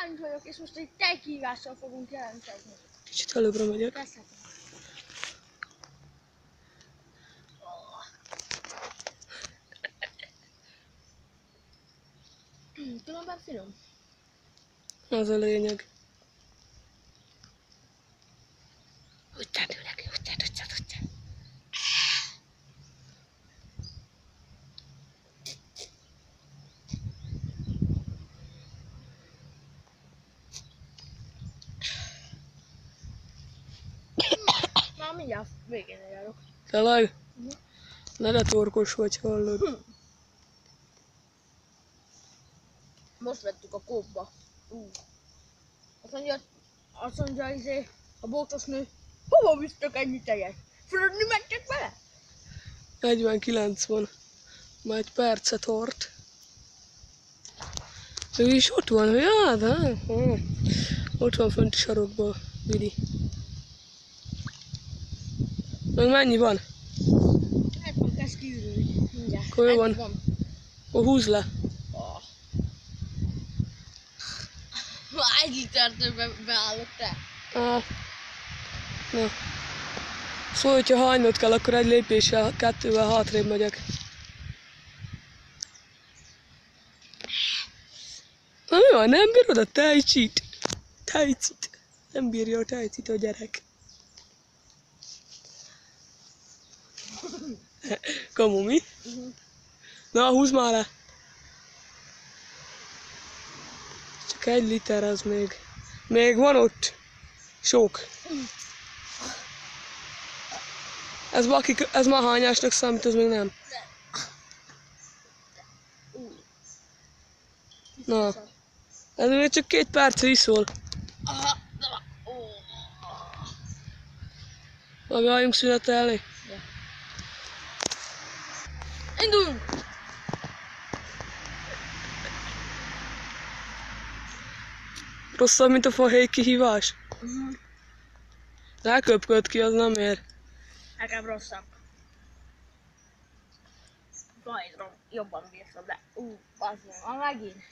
Bálint vagyok, és most egy tejkihívással fogunk jelentkezni. Kicsit előbbre megyek. Kezdhetem. Különben finom. Az a lényeg. Húgytad neki, húgytad. Már mindjárt végén járok. Tényleg? Ne letorkos vagy, hallod. Most vettük a kópba. Azt mondja a bótos nő, hova visztök ennyi tejet? Fölödni mentek vele? 49 van. Már egy perce tart. Ő is ott van, ja, de? Ott van fönt a sarokban, Vidi. Meg mennyi van? Hát már kezd kiürülni. Mindjárt. Akkor jó van. Ó, húzd le. Egy litertől beállok te. Na. Szóval, hogyha hajnod kell, akkor egy lépéssel, 2-vel hátrébb megyek. Na mi van, nem bírod a tejcsit? Nem bírja a tejcit a gyerek. Kamu, mi? Na, húzd már le! Csak 1 liter az még. Még van ott sok. Ez már hányásnak számít, ez még nem. Na. Ez még csak 2 perce iszol. Megáljunk szünetelni. Induljunk! Rosszabb, mint a fahéj kihívás? Ráköpköd ki, az nem ér. Nekem rosszabb. Vajdrom, jobban bírtam, de bazd meg, ma megint.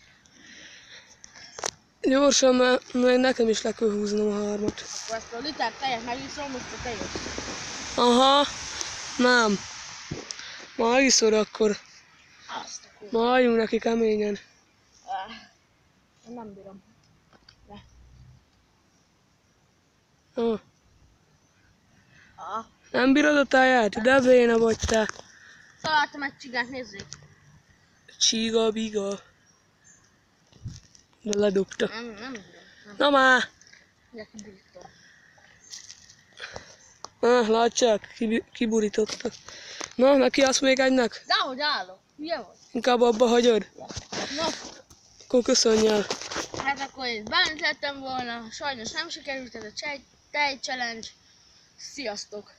Gyorsan, mert nekem is le kell húznom a 3-at. Akkor ezt a liter tejet megiszom, most a tejet. Aha, nem. Ma iszod akkor. Azt a kurva. Ma álljunk neki keményen. Én nem bírom. Ah. Ah. Nem bírod a teját? De béna vagy te. Találtam egy csigát, nézzék. Csiga, biga. De ledobta. Nem bírom. Na már! De kiburítom. Látják, kiburította. Na, neki azt még egynek? Dehogy állok, hülye vagy? Inkább abba hagyod? Na, Akkor köszönj el. hát akkor én bent lettem volna, sajnos nem sikerült ez a tej challenge. Sziasztok!